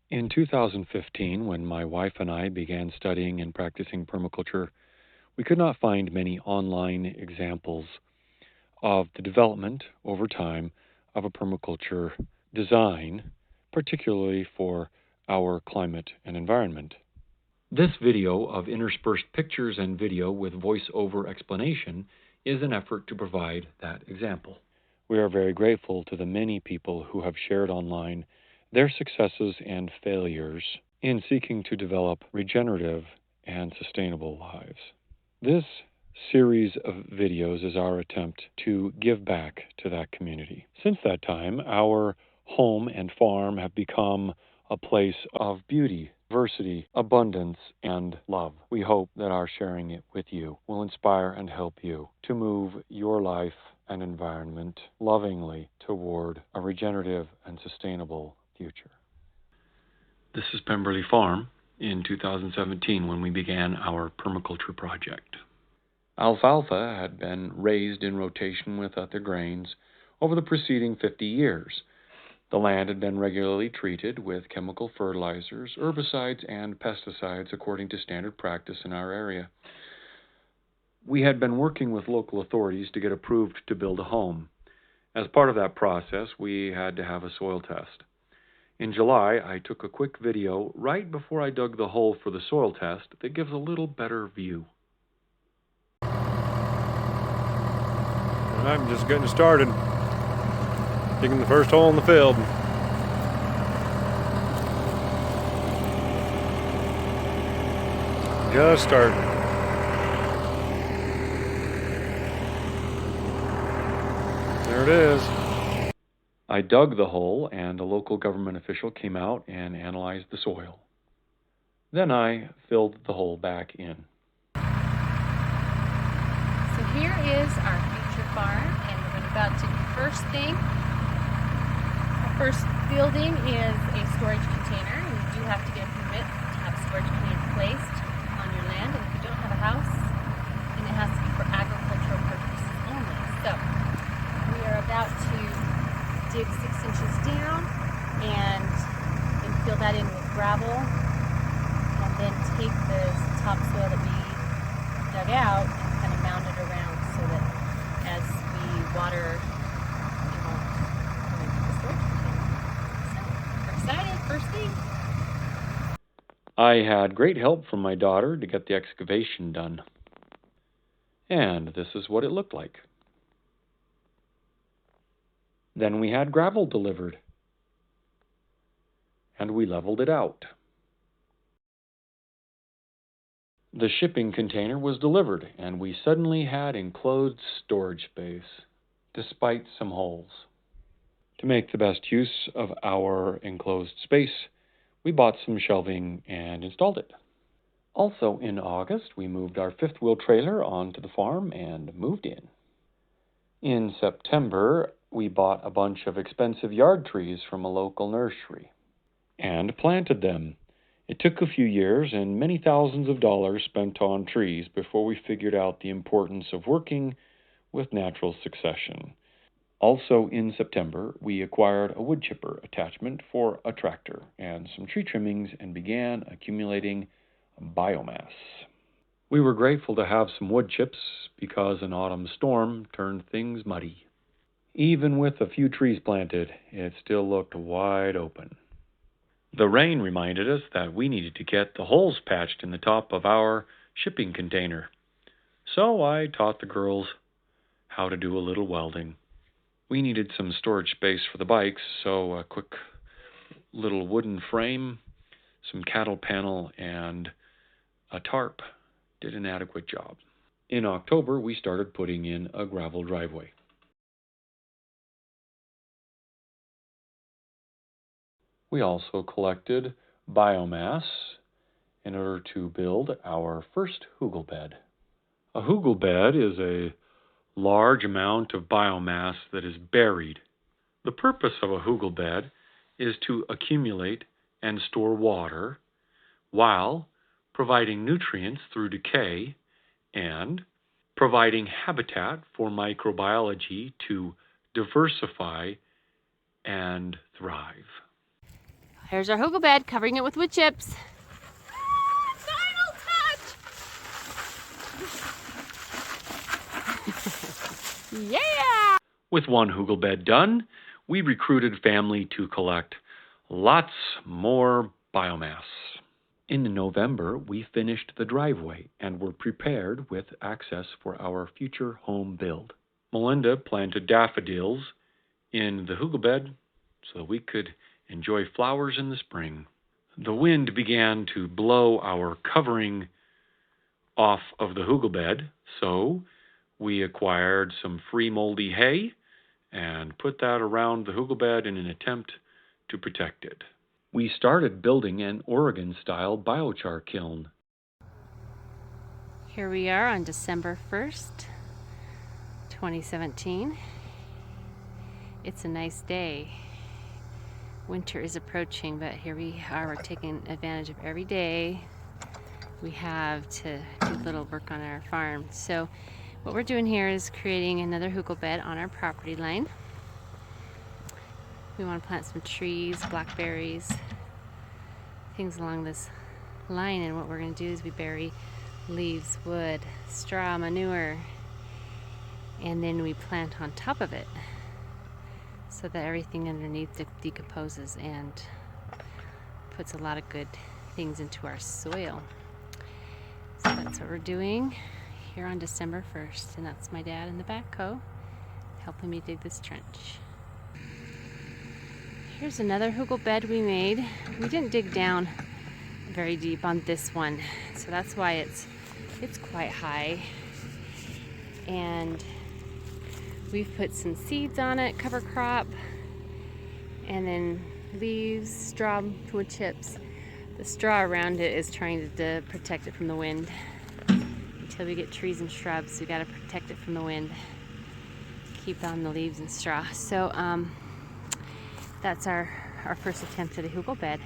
In 2015, when my wife and I began studying and practicing permaculture, we could not find many online examples of the development over time of a permaculture design, particularly for our climate and environment. This video of interspersed pictures and video with voice-over explanation is an effort to provide that example. We are very grateful to the many people who have shared online their successes and failures in seeking to develop regenerative and sustainable lives. This series of videos is our attempt to give back to that community. Since that time, our home and farm have become a place of beauty, diversity, abundance, and love. We hope that our sharing it with you will inspire and help you to move your life and environment lovingly toward a regenerative and sustainable future. This is Pemberley Farm in 2017 when we began our permaculture project. Alfalfa had been raised in rotation with other grains over the preceding 50 years. The land had been regularly treated with chemical fertilizers, herbicides, and pesticides according to standard practice in our area. We had been working with local authorities to get approved to build a home. As part of that process, we had to have a soil test. In July, I took a quick video right before I dug the hole for the soil test that gives a little better view. I'm just getting started, digging the first hole in the field. Just starting. There it is. I dug the hole, and a local government official came out and analyzed the soil. Then I filled the hole back in. So here is our future farm, and we're about to do the first thing. Our first building is a storage container, and you do have to get a permit to have a storage container placed on your land, and if you don't have a house, then it has to be for agricultural purposes only. So we are about to dig 6 inches down and then fill that in with gravel, and then take the topsoil that we dug out and kind of mound it around so that as we water, it won't come into the storage container. So we're excited, first thing. I had great help from my daughter to get the excavation done. And this is what it looked like. Then we had gravel delivered, and we leveled it out. The shipping container was delivered, and we suddenly had enclosed storage space, despite some holes. To make the best use of our enclosed space, we bought some shelving and installed it. Also in August, we moved our fifth-wheel trailer onto the farm and moved in. In September, we bought a bunch of expensive yard trees from a local nursery and planted them. It took a few years and many thousands of dollars spent on trees before we figured out the importance of working with natural succession. Also in September, we acquired a wood chipper attachment for a tractor and some tree trimmings and began accumulating biomass. We were grateful to have some wood chips because an autumn storm turned things muddy. Even with a few trees planted, it still looked wide open. The rain reminded us that we needed to get the holes patched in the top of our shipping container. So I taught the girls how to do a little welding. We needed some storage space for the bikes, so a quick little wooden frame, some cattle panel, and a tarp did an adequate job. In October, we started putting in a gravel driveway. We also collected biomass in order to build our first hugel bed. A hugel bed is a large amount of biomass that is buried. The purpose of a hugel bed is to accumulate and store water while providing nutrients through decay and providing habitat for microbiology to diversify and thrive. Here's our hugel bed, covering it with wood chips. Final touch! Yeah! With one hugel bed done, we recruited family to collect lots more biomass. In November, we finished the driveway and were prepared with access for our future home build. Melinda planted daffodils in the hugel bed so that we could enjoy flowers in the spring. The wind began to blow our covering off of the hugel bed, so we acquired some free moldy hay and put that around the hugel bed in an attempt to protect it. We started building an Oregon-style biochar kiln. Here we are on December 1st, 2017. It's a nice day. Winter is approaching, but here we are. We're taking advantage of every day we have to do little work on our farm. So what we're doing here is creating another hugel bed on our property line. We want to plant some trees, blackberries, things along this line, and what we're going to do is we bury leaves, wood, straw, manure, and then we plant on top of it so that everything underneath decomposes and puts a lot of good things into our soil. So that's what we're doing here on December 1st, and that's my dad in the backhoe helping me dig this trench. Here's another hugel bed we made. We didn't dig down very deep on this one, so that's why it's quite high. And we've put some seeds on it, cover crop, and then leaves, straw, wood chips. The straw around it is trying to protect it from the wind. Until we get trees and shrubs, we got to protect it from the wind. Keep on the leaves and straw. So that's our first attempt at a hugel bed.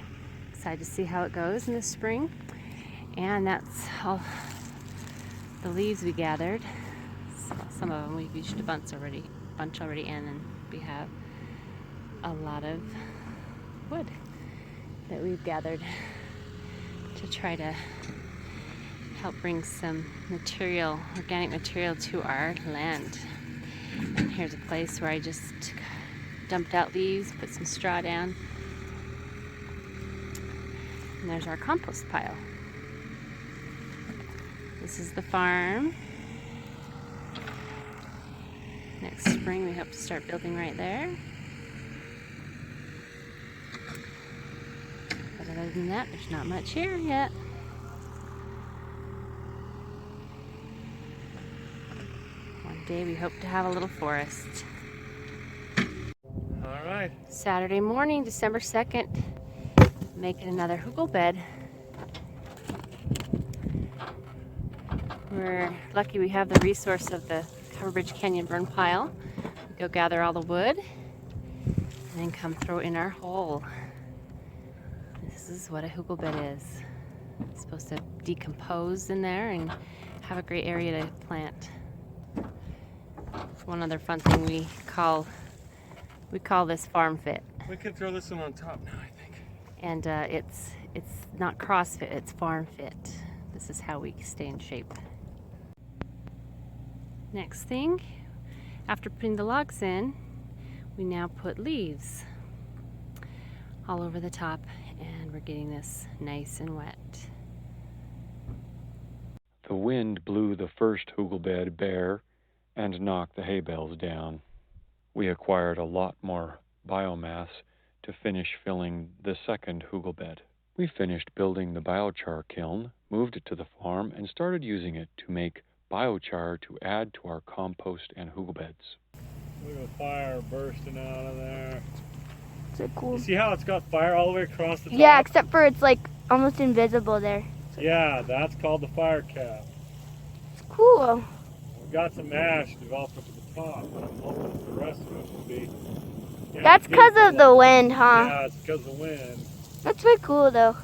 Excited to see how it goes in the spring. And that's all the leaves we gathered. Some of them we've used a bunch already in, and we have a lot of wood that we've gathered to try to help bring some material, organic material, to our land. And here's a place where I just dumped out leaves, put some straw down, and there's our compost pile. This is the farm. Next spring we hope to start building right there. But other than that, there's not much here yet. One day we hope to have a little forest. All right. Saturday morning, December 2nd, making another hugel bed. We're lucky we have the resource of the Coverbridge Canyon burn pile. We go gather all the wood and then come throw in our hole. This is what a hugel bed is. It's supposed to decompose in there and have a great area to plant. One other fun thing we call this farm fit. We could throw this one on top now, I think. And it's not CrossFit, it's farm fit. This is how we stay in shape. Next thing, after putting the logs in, we now put leaves all over the top, and we're getting this nice and wet. The wind blew the first hugel bed bare and knocked the hay bales down. We acquired a lot more biomass to finish filling the second hugel bed. We finished building the biochar kiln, moved it to the farm, and started using it to make biochar to add to our compost and hugel beds. Look at the fire bursting out of there. Is it cool? You see how it's got fire all the way across the top? Yeah, except for it's like almost invisible there. Yeah, that's called the fire cap. It's cool. We've got some ash developed up at the top, but I'm hoping the rest of it will be. Yeah, That's because of the wind, huh? Yeah, it's because of the wind. That's really cool though.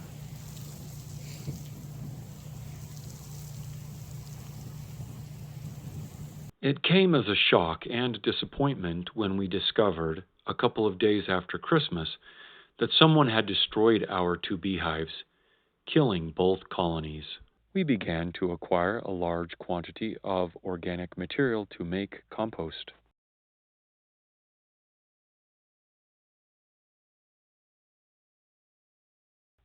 It came as a shock and disappointment when we discovered, a couple of days after Christmas, that someone had destroyed our 2 beehives, killing both colonies. We began to acquire a large quantity of organic material to make compost.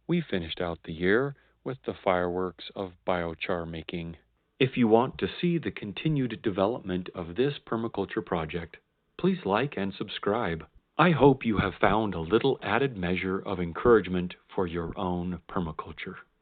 We finished out the year with the fireworks of biochar making. If you want to see the continued development of this permaculture project, please like and subscribe. I hope you have found a little added measure of encouragement for your own permaculture.